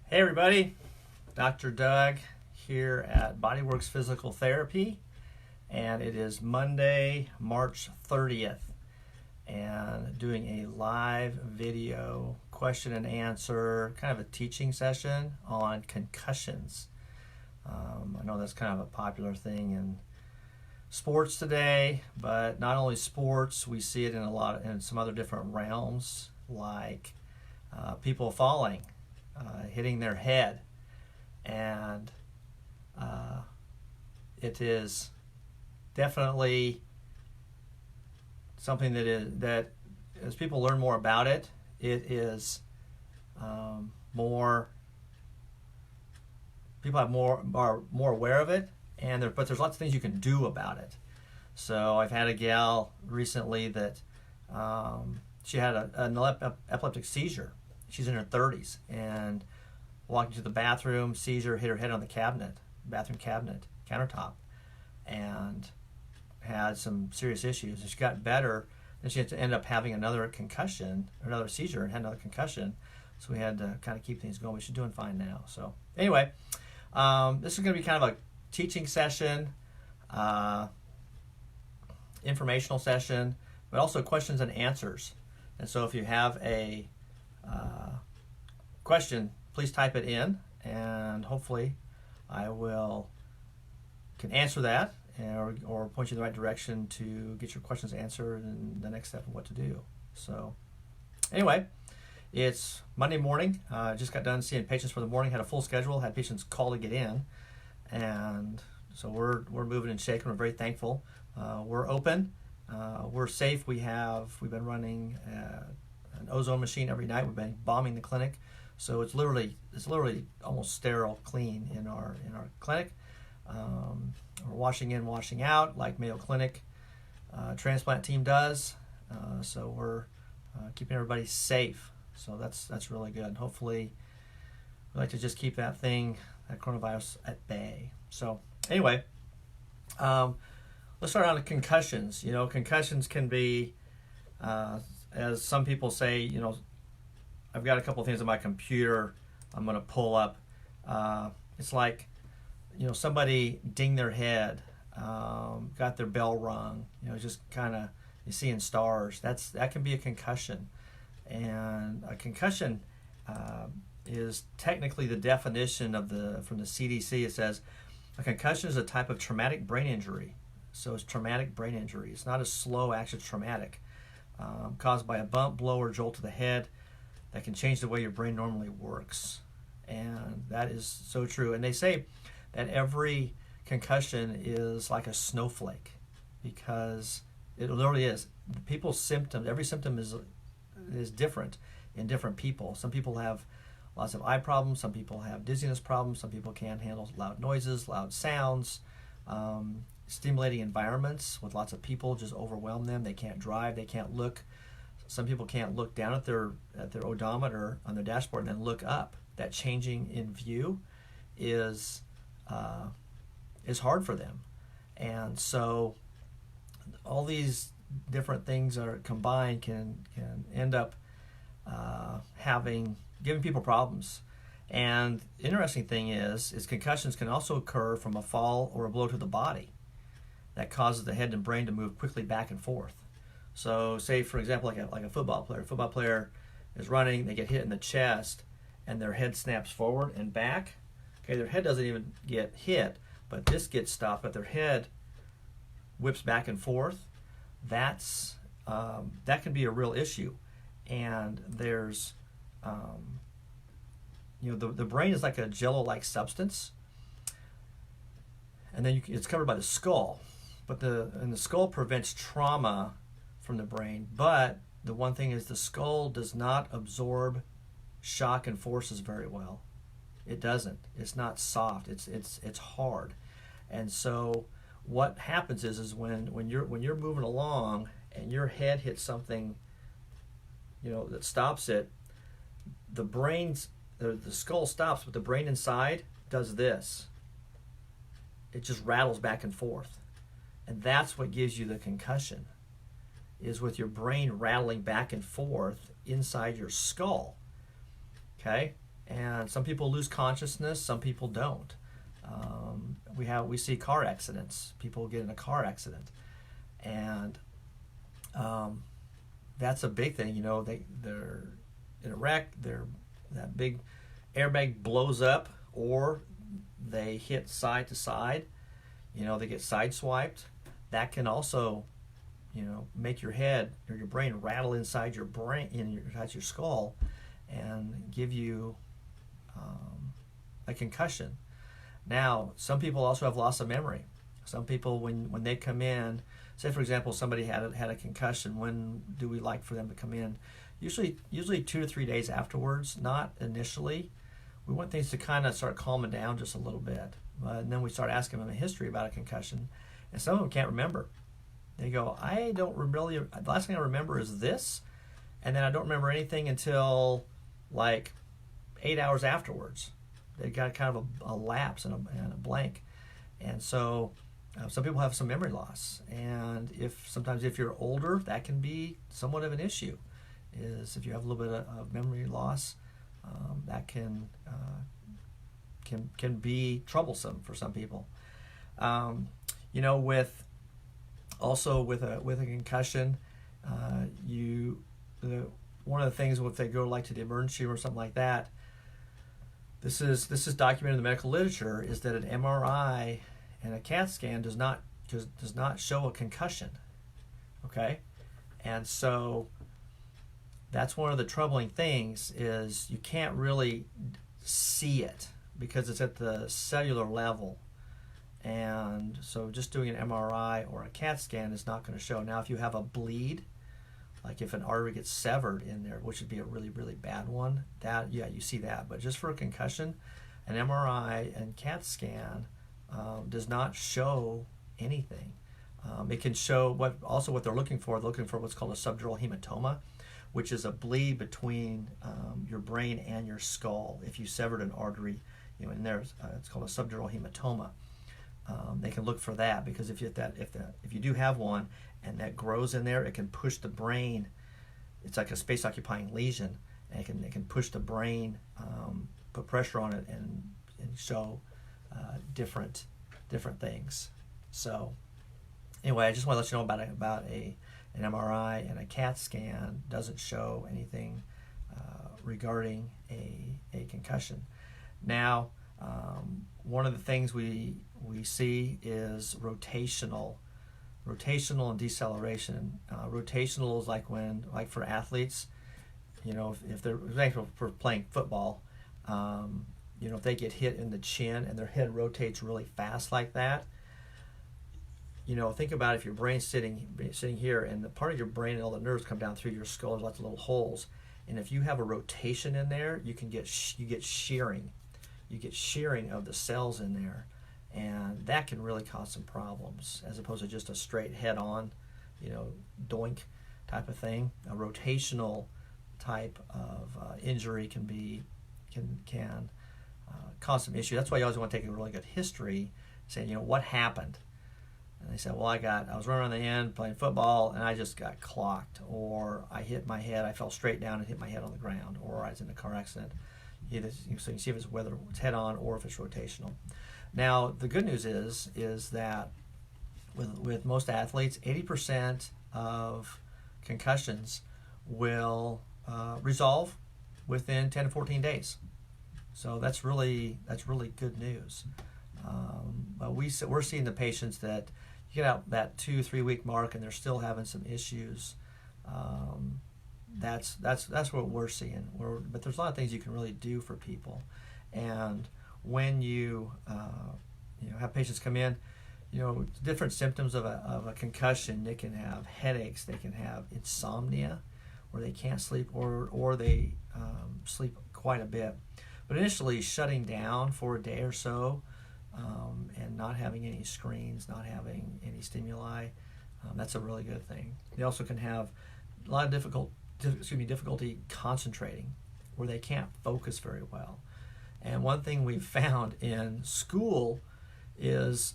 Hey everybody, Dr. Doug here at Bodyworks Physical Therapy, and it is Monday, March 30th, and doing a live video question and answer, kind of a teaching session on concussions. I know that's kind of a popular thing in sports today, but not only sports, we see it in some other different realms, like people falling, hitting their head, and it is definitely something that as people learn more about it, it is more people are more aware of it, but there's lots of things you can do about it. So I've had a gal recently that she had an epileptic seizure. She's in her 30s and walking to the bathroom, seizure, hit her head on the bathroom cabinet, countertop, and had some serious issues. And she got better, and she had to end up having another concussion, another seizure, and had another concussion. So we had to kind of keep things going. But she's doing fine now. So anyway, this is going to be kind of a teaching session, informational session, but also questions and answers. And so if you have a question, please type it in, and hopefully I can answer that or point you in the right direction to get your questions answered and the next step of what to do. So anyway, it's Monday morning. Just got done seeing patients for the morning, had a full schedule, had patients call to get in, and so we're moving and shaking. We're very thankful. We're open. We're safe. We've been running an ozone machine every night. We've been bombing the clinic, so it's literally almost sterile, clean in our clinic. We're washing in, washing out like Mayo Clinic transplant team does. So we're keeping everybody safe. So that's really good. Hopefully, we like to just keep that coronavirus at bay. So anyway, let's start on the concussions. Concussions can be, as some people say, I've got a couple of things on my computer I'm going to pull up. It's like, somebody dinged their head, got their bell rung, just kind of, you see in stars. That can be a concussion. And a concussion is technically the definition from the CDC. It says a concussion is a type of traumatic brain injury. So it's traumatic brain injury. It's not a slow action, it's traumatic, caused by a bump, blow, or jolt to the head that can change the way your brain normally works. And that is so true. And they say that every concussion is like a snowflake, because it literally is. People's symptoms, every symptom is different in different people. Some people have lots of eye problems. Some people have dizziness problems. Some people can't handle loud noises, loud sounds. Stimulating environments with lots of people just overwhelm them. They can't drive. They can't look. Some people can't look down at their odometer on their dashboard and then look up. That changing in view is hard for them. And so all these different things are combined can end up giving people problems. And the interesting thing is concussions can also occur from a fall or a blow to the body that causes the head and brain to move quickly back and forth. So say, for example, like a football player. A football player is running, they get hit in the chest, and their head snaps forward and back. Okay, their head doesn't even get hit, but this gets stopped, but their head whips back and forth. That can be a real issue. And there's, the brain is like a jello-like substance, and then it's covered by the skull. But the skull prevents trauma from the brain. But the one thing is the skull does not absorb shock and forces very well. It doesn't. It's not soft. It's hard. And so what happens is when you're moving along and your head hits something, that stops it, the skull stops, but the brain inside does this. It just rattles back and forth. And that's what gives you the concussion, is with your brain rattling back and forth inside your skull. Okay? And some people lose consciousness, some people don't. We see car accidents. People get in a car accident, and that's a big thing. They're in a wreck. That big airbag blows up, or they hit side to side. They get sideswiped. That can also, make your head or your brain rattle inside your brain, inside your skull, and give you a concussion. Now, some people also have loss of memory. Some people, when they come in, say for example, somebody had a concussion, when do we like for them to come in? Usually 2 to 3 days afterwards, not initially. We want things to kind of start calming down just a little bit. And then we start asking them a history about a concussion, and some of them can't remember. They go, I don't really, the last thing I remember is this, and then I don't remember anything until like 8 hours afterwards. They got kind of a lapse and a blank. And so some people have some memory loss, and sometimes if you're older, that can be somewhat of an issue. Is if you have a little bit of memory loss, that can be troublesome for some people. With a concussion, one of the things if they go like to the emergency room or something like that, this is documented in the medical literature, is that an MRI and a CAT scan does not show a concussion. Okay, and so that's one of the troubling things, is you can't really see it because it's at the cellular level. And so just doing an MRI or a CAT scan is not going to show. Now, if you have a bleed, like if an artery gets severed in there, which would be a really, really bad one, you see that. But just for a concussion, an MRI and CAT scan does not show anything. It can show what they're looking for. They're looking for what's called a subdural hematoma, which is a bleed between your brain and your skull. If you severed an artery, in there, it's called a subdural hematoma. They can look for that, because if you do have one and that grows in there, it can push the brain. It's like a space-occupying lesion, and it can push the brain, put pressure on it, and show different things. So anyway, I just want to let you know about an MRI and a CAT scan doesn't show anything regarding a concussion. Now, one of the things we see is rotational and deceleration. Rotational is like for athletes, if they're for playing football, if they get hit in the chin and their head rotates really fast like that, think about if your brain's sitting here, and the part of your brain and all the nerves come down through your skull. There's lots of little holes, and if you have a rotation in there, you get shearing. You get shearing of the cells in there, and that can really cause some problems, as opposed to just a straight head-on, doink type of thing. A rotational type of injury can cause some issue. That's why you always want to take a really good history, saying, what happened. And they said, well, I was running on the end playing football, and I just got clocked, or I hit my head, I fell straight down and hit my head on the ground, or I was in a car accident. So you can see whether it's head-on or if it's rotational. Now, the good news is that with most athletes, 80% of concussions will resolve within 10 to 14 days. So that's really good news. But we're seeing the patients that you get out that 2-3 week mark and they're still having some issues. That's what we're seeing. But there's a lot of things you can really do for people. And when you have patients come in, different symptoms of a concussion. They can have headaches. They can have insomnia, where they can't sleep, or they sleep quite a bit. But initially, shutting down for a day or so, and not having any screens, not having any stimuli, that's a really good thing. They also can have a lot of difficulty concentrating, where they can't focus very well. And one thing we've found in school is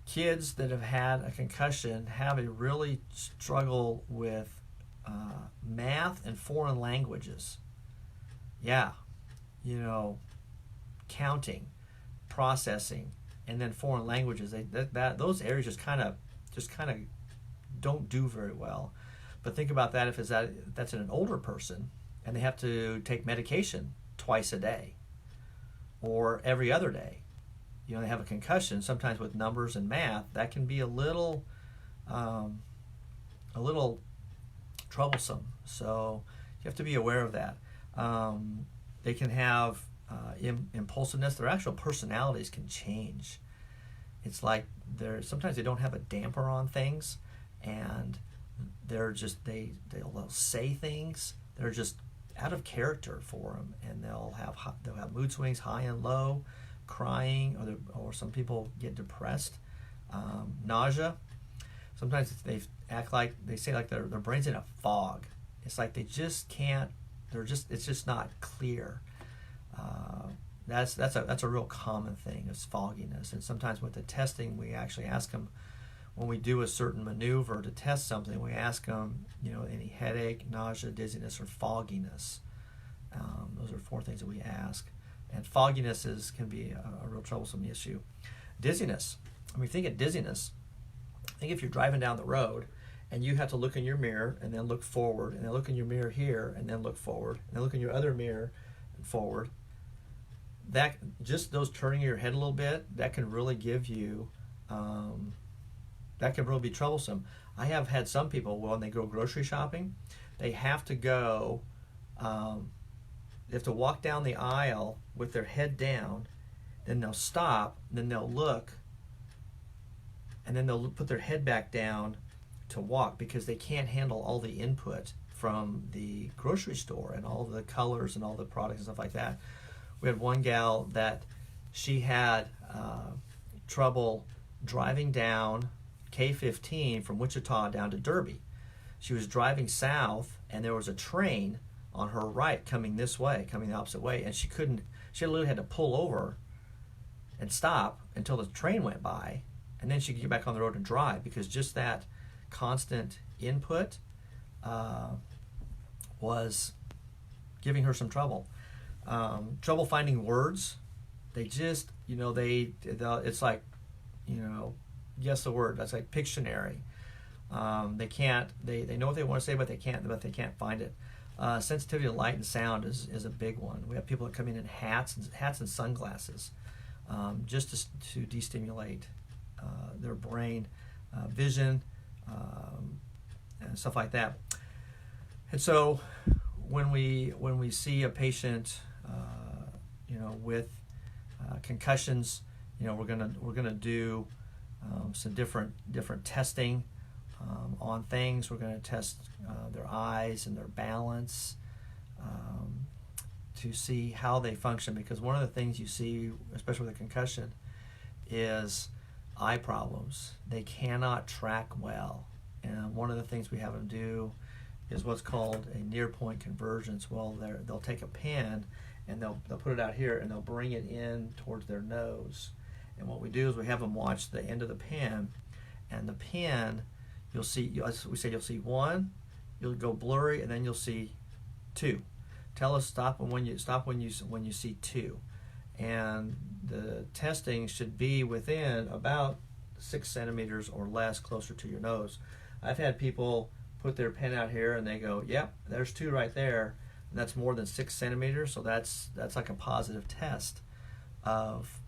kids that have had a concussion have a really struggle with math and foreign languages. Yeah, counting, processing, and then foreign languages. Those areas just kind of don't do very well. But think about that if that's in an older person and they have to take medication twice a day or every other day. They have a concussion. Sometimes with numbers and math, that can be a little troublesome. So you have to be aware of that. They can have impulsiveness. Their actual personalities can change. It's like sometimes they don't have a damper on things, and they'll say things. They're just out of character for them, and they'll have mood swings, high and low, crying, or some people get depressed, nausea. Sometimes they say like their brain's in a fog. It's like they just can't. It's just not clear. That's a real common thing, is fogginess. And sometimes with the testing, we actually ask them, when we do a certain maneuver to test something, we ask them, any headache, nausea, dizziness, or fogginess. Those are 4 things that we ask. And fogginess can be a real troublesome issue. Dizziness. Think of dizziness. Think if you're driving down the road and you have to look in your mirror and then look forward, and then look in your mirror here and then look forward, and then look in your other mirror and forward. That just those turning your head a little bit, that can really give you, that can really be troublesome. I have had some people, when they go grocery shopping, they have to go, they have to walk down the aisle with their head down, then they'll stop, then they'll look, and then they'll put their head back down to walk, because they can't handle all the input from the grocery store and all the colors and all the products and stuff like that. We had one gal that she had trouble driving down K-15 from Wichita down to Derby. She was driving south, and there was a train on her right coming this way, coming the opposite way, and she literally had to pull over and stop until the train went by, and then she could get back on the road and drive, because just that constant input was giving her some trouble. Trouble finding words. They just, it's like, guess the word. That's like Pictionary. They know what they want to say, but they can't find it. Sensitivity to light and sound is a big one. We have people that come in hats and sunglasses, just to destimulate their brain, vision, and stuff like that. And so when we see a patient, with concussions, we're gonna do some different testing on things. We're going to test their eyes and their balance to see how they function, because one of the things you see, especially with a concussion, is eye problems. They cannot track well, and one of the things we have them do is what's called a near point convergence. Well, they'll take a pen and they'll put it out here and they'll bring it in towards their nose. And what we do is we have them watch the end of the pen, and the pen, you'll see 1, you'll go blurry, and then you'll see 2. Tell us stop when you see 2. And the testing should be within about 6 centimeters or less, closer to your nose. I've had people put their pen out here and they go, yep, there's 2 right there, and that's more than 6 centimeters, so that's like a positive test of,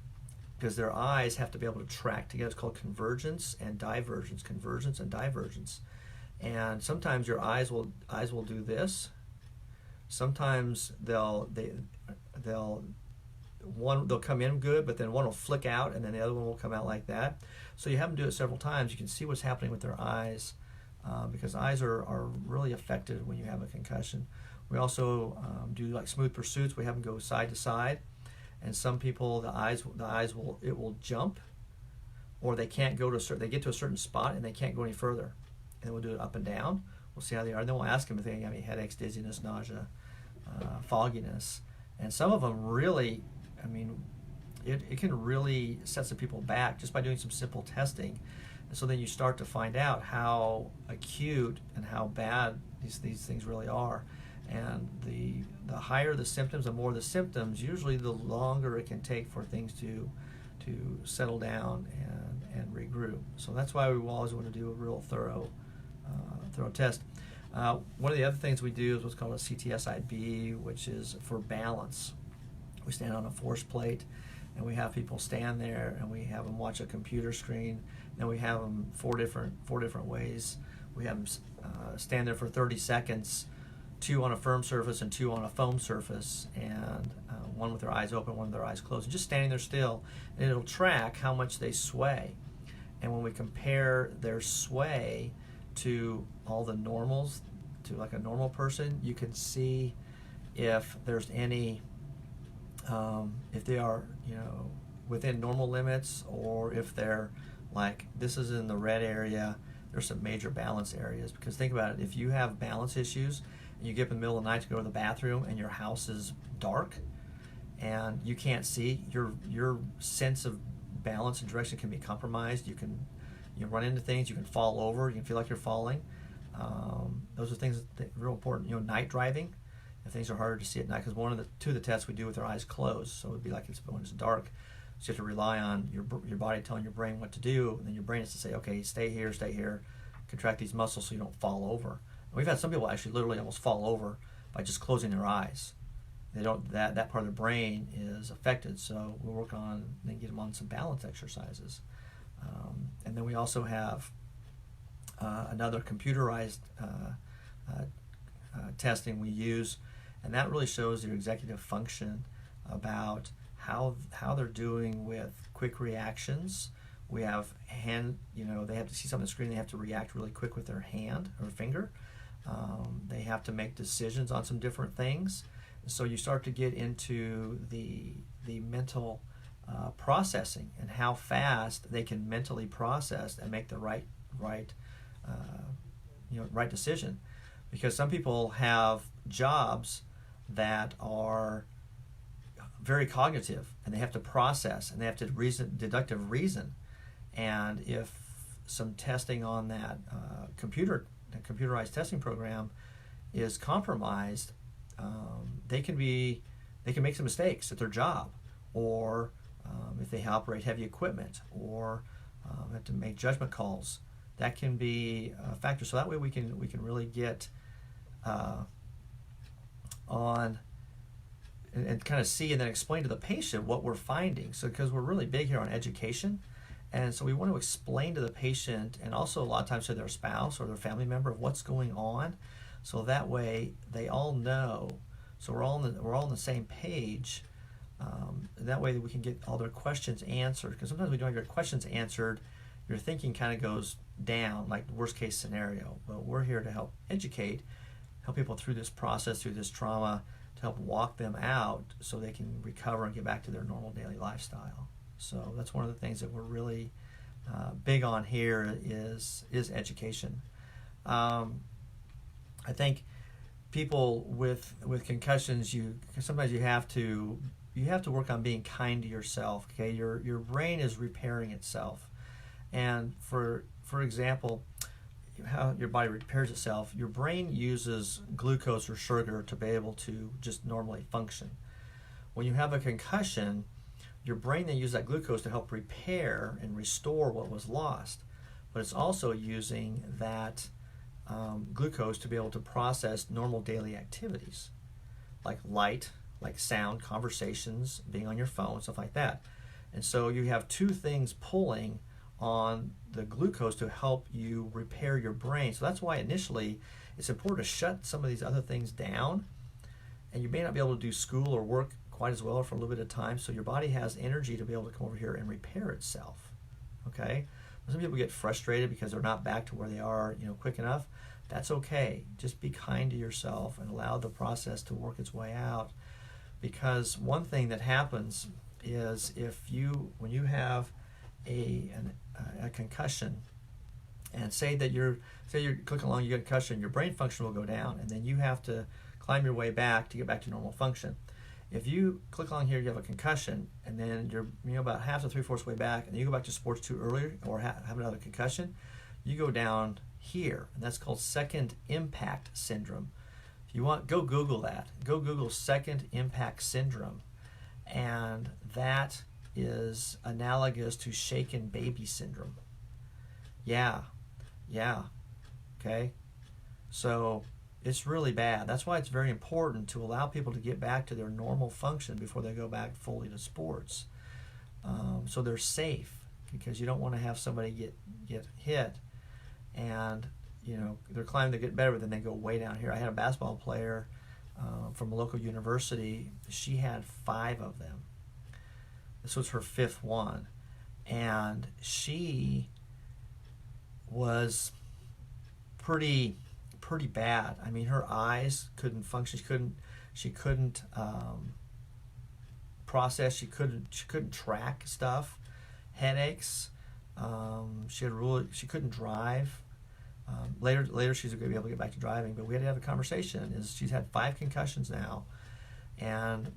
because their eyes have to be able to track together. It's called convergence and divergence. Convergence and divergence. And sometimes your eyes will do this. Sometimes they'll come in good, but then one will flick out, and then the other one will come out like that. So you have them do it several times. You can see what's happening with their eyes, because eyes are really affected when you have a concussion. We also do like smooth pursuits. We have them go side to side. And some people, the eyes will jump, or they can't go to they get to a certain spot and they can't go any further. And then we'll do it up and down. We'll see how they are. And then we'll ask them if they have any headaches, dizziness, nausea, fogginess. And some of them really, it can really set some people back just by doing some simple testing. And so then you start to find out how acute and how bad these things really are. And the higher the symptoms, the more the symptoms, usually the longer it can take for things to settle down and regroup. So that's why we always want to do a real thorough test. One of the other things we do is what's called a CTSIB, which is for balance. We stand on a force plate, and we have people stand there, and we have them watch a computer screen, and we have them four different ways. We have them stand there for 30 seconds, 2 on a firm surface and 2 on a foam surface, and one with their eyes open, one with their eyes closed, and just standing there still, and it'll track how much they sway. And when we compare their sway to all the normals, to like a normal person, you can see if there's any, if they are, within normal limits, or if they're like, this is in the red area, there's some major balance areas. Because think about it, if you have balance issues, and you get up in the middle of the night to go to the bathroom, and your house is dark, and you can't see, your sense of balance and direction can be compromised. You can run into things, you can fall over, you can feel like you're falling. Those are things that are real important. Night driving, if things are harder to see at night, because two of the tests we do with our eyes closed, so it would be like when it's dark. So you have to rely on your body telling your brain what to do, and then your brain has to say, okay, stay here, contract these muscles so you don't fall over. And we've had some people actually literally almost fall over by just closing their eyes. They don't, that part of their brain is affected, so we'll work on, then get them on some balance exercises. And then we also have another computerized testing we use, and that really shows their executive function about how they're doing with quick reactions. We have they have to see something on the screen, they have to react really quick with their hand or finger. They have to make decisions on some different things. So you start to get into the mental processing and how fast they can mentally process and make the right decision. Because some people have jobs that are very cognitive, and they have to process, and they have to deductive reason. And if some testing on that computerized testing program is compromised, they can make some mistakes at their job, or if they operate heavy equipment, or have to make judgment calls. That can be a factor. So that way we can really get on and kind of see and then explain to the patient what we're finding. So because we're really big here on education, and so we want to explain to the patient, and also a lot of times to their spouse or their family member, of what's going on, so that way they all know. So we're all on the same page. That way we can get all their questions answered. Because sometimes when you don't have your questions answered, your thinking kind of goes down, like the worst case scenario. But we're here to help educate, help people through this process, through this trauma, to help walk them out so they can recover and get back to their normal daily lifestyle. So that's one of the things that we're really big on here is education. I think people with concussions, sometimes you have to work on being kind to yourself. Okay, your brain is repairing itself, and for example, how your body repairs itself, your brain uses glucose or sugar to be able to just normally function. When you have a concussion, your brain then uses that glucose to help repair and restore what was lost, but it's also using that glucose to be able to process normal daily activities like light, like sound, conversations, being on your phone, stuff like that. And so you have two things pulling on the glucose to help you repair your brain. So that's why initially it's important to shut some of these other things down, and you may not be able to do school or work quite as well for a little bit of time, so your body has energy to be able to come over here and repair itself. Okay? Some people get frustrated because they're not back to where they are, quick enough. That's okay. Just be kind to yourself and allow the process to work its way out. Because one thing that happens is when you have a concussion, and say you're clicking along, you get a concussion, your brain function will go down, and then you have to climb your way back to get back to normal function. If you click along here, you have a concussion, and then you're about half to 3/4 way back, and you go back to sports too early or have another concussion, you go down here, and that's called second impact syndrome. If you want, go Google that. Go Google second impact syndrome, and that is analogous to shaken baby syndrome. Yeah, okay. So it's really bad. That's why it's very important to allow people to get back to their normal function before they go back fully to sports. So they're safe, because you don't want to have somebody get hit and they're climbing to get better, but then they go way down here. I had a basketball player from a local university. She had 5 of them. This was her 5th one, and she was pretty bad. I mean, her eyes couldn't function. She couldn't process. She couldn't track stuff. Headaches. She couldn't drive. Later she's going to be able to get back to driving, but we had to have a conversation. She's had 5 concussions now, and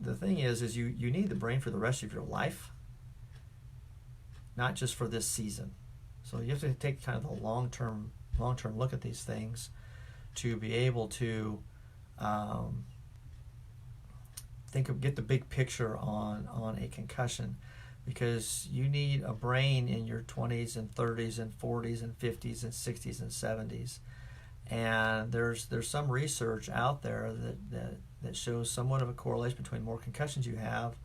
the thing is you need the brain for the rest of your life, not just for this season. So you have to take kind of a long-term look at these things to be able to get the big picture on a concussion, because you need a brain in your 20s and 30s and 40s and 50s and 60s and 70s. And there's some research out there that shows somewhat of a correlation between more concussions you have,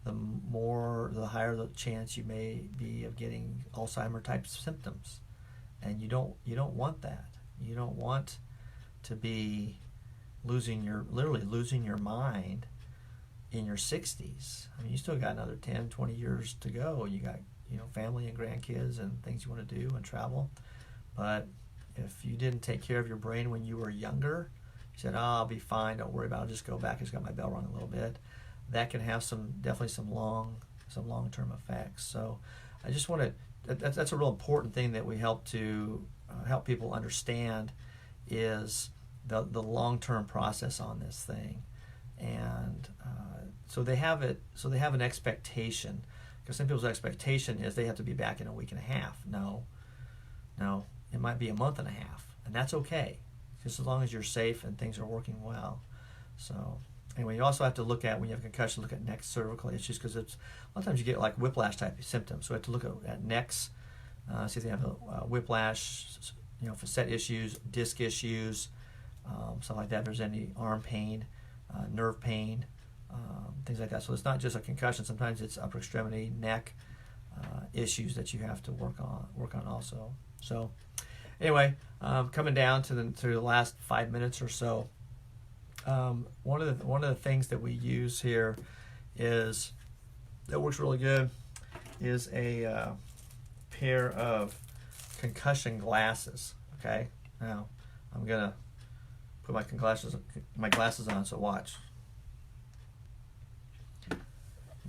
the higher the chance you may be of getting Alzheimer type symptoms. And you don't want that. You don't want to be literally losing your mind in your 60s. I mean, you still got another 10, 20 years to go. You got, family and grandkids and things you want to do and travel. But if you didn't take care of your brain when you were younger, you said, I'll be fine, don't worry about it, I'll just go back, I just got my bell rung a little bit. That can have definitely some long-term effects. So I just want to, that's a real important thing that we help people understand, is the long-term process on this thing. And so they have an expectation, because some people's expectation is they have to be back in a week and a half. No, it might be a month and a half, and that's okay, just as long as you're safe and things are working well. So anyway, you also have to look at, when you have concussion, look at neck cervical issues, because it's a lot of times you get like whiplash type of symptoms. So we have to look at necks, see if they have a whiplash, facet issues, disc issues, something like that. If there's any arm pain, nerve pain, things like that. So it's not just a concussion. Sometimes it's upper extremity, neck issues that you have to work on also. So anyway, coming down to the last 5 minutes or so, one of the things that we use here that works really good is a pair of concussion glasses. Okay, now I'm gonna put my glasses on, so watch.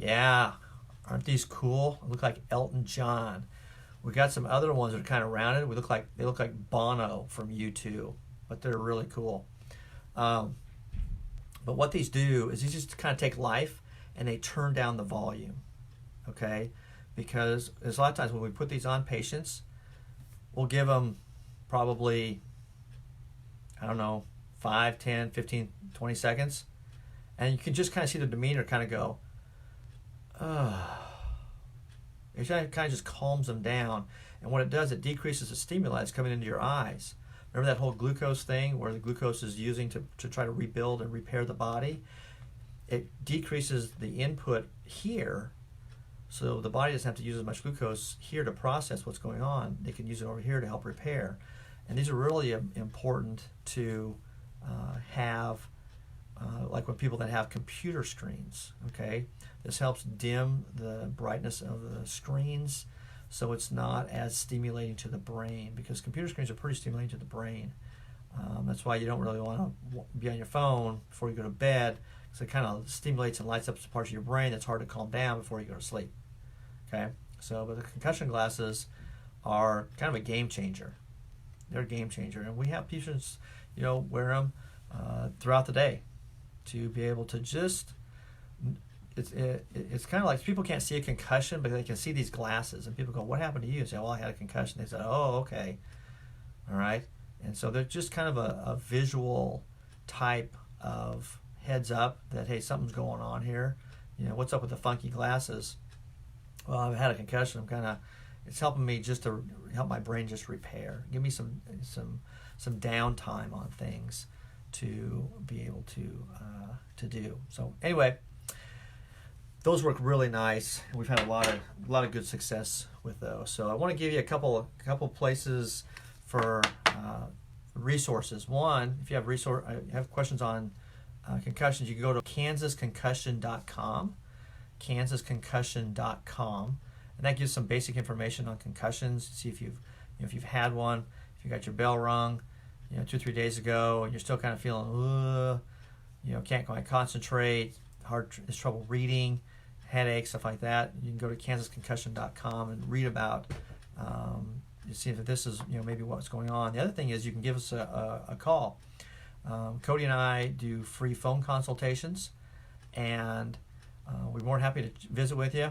Yeah, aren't these cool? They look like Elton John. We got some other ones that are kind of rounded. They look like Bono from U2, but they're really cool. But what these do is these just kind of take life and they turn down the volume. Okay, because there's a lot of times when we put these on patients, we'll give them probably, 5, 10, 15, 20 seconds. And you can just kind of see the demeanor kind of go, it kind of just calms them down. And what it does, it decreases the stimuli that's coming into your eyes. Remember that whole glucose thing where the glucose is using to try to rebuild and repair the body? It decreases the input here, so the body doesn't have to use as much glucose here to process what's going on. They can use it over here to help repair. And these are really important to have, like when people that have computer screens, okay? This helps dim the brightness of the screens so it's not as stimulating to the brain, because computer screens are pretty stimulating to the brain. That's why you don't really want to be on your phone before you go to bed, because it kind of stimulates and lights up some parts of your brain that's hard to calm down before you go to sleep. Okay? So, but the concussion glasses are kind of a game changer. They're a game changer. And we have patients, wear them throughout the day to be able to just, it's kind of like people can't see a concussion, but they can see these glasses. And people go, what happened to you? And say, well, I had a concussion. They say, oh, okay. All right. And so they're just kind of a visual type of heads up that, hey, something's going on here. What's up with the funky glasses? Well, I've had a concussion. It's helping me just to help my brain just repair. Give me some downtime on things to be able to do. So anyway, those work really nice. We've had a lot of good success with those. So I want to give you a couple places for resources. One, if you have questions on concussions, you can go to kansasconcussion.com, kansasconcussion.com, and that gives some basic information on concussions. See if you've had one, if you got your bell rung, 2 or 3 days ago, and you're still kind of feeling, can't quite concentrate, is trouble reading, headaches, stuff like that. You can go to kansasconcussion.com and read about, see if this is maybe what's going on. The other thing is you can give us a call. Cody and I do free phone consultations, and we're more than happy to visit with you.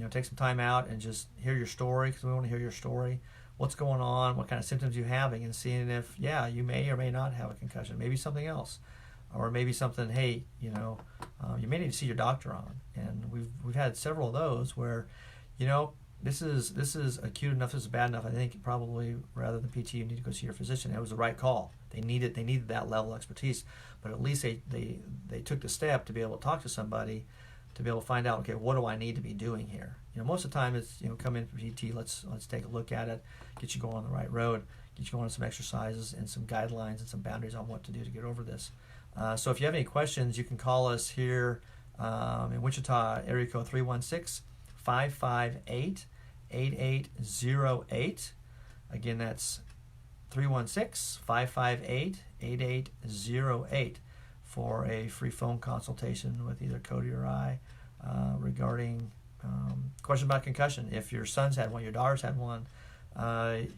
Take some time out and just hear your story, because we want to hear your story. What's going on? What kind of symptoms you're having, and seeing if you may or may not have a concussion. Maybe something else, or maybe something. Hey, you may need to see your doctor on. And we've had several of those where, this is acute enough, this is bad enough. I think probably rather than PT, you need to go see your physician. It was the right call. They needed that level of expertise, but at least they took the step to be able to talk to somebody, to be able to find out, okay, what do I need to be doing here? Most of the time it's, come in for PT, let's take a look at it, get you going on the right road, get you going on some exercises and some guidelines and some boundaries on what to do to get over this. So if you have any questions, you can call us here in Wichita, area code 316-558-8808. Again, that's 316-558-8808 for a free phone consultation with either Cody or I regarding questions about concussion. If your son's had one, your daughter's had one,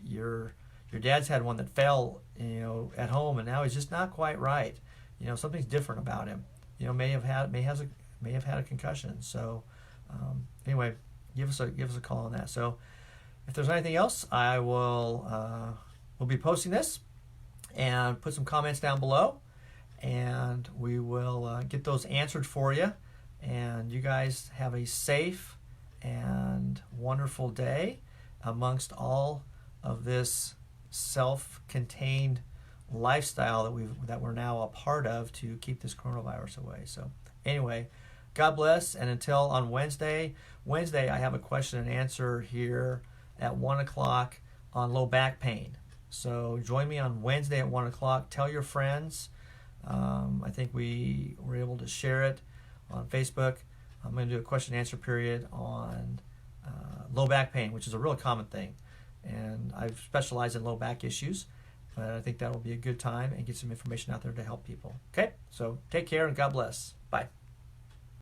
your dad's had one that fell at home, and now he's just not quite right. Something's different about him. May have had a concussion. So anyway, give us a call on that. So if there's anything else, I will we'll be posting this and put some comments down below, and we will get those answered for you. And you guys have a safe and wonderful day amongst all of this self-contained lifestyle that we're now a part of to keep this coronavirus away. So anyway, God bless, and until on Wednesday I have a question and answer here at 1 o'clock on low back pain. So join me on Wednesday at 1 o'clock. Tell your friends. I think we were able to share it on Facebook. I'm going to do a question and answer period on low back pain, which is a real common thing. And I've specialized in low back issues, but I think that will be a good time and get some information out there to help people. Okay, so take care and God bless. Bye.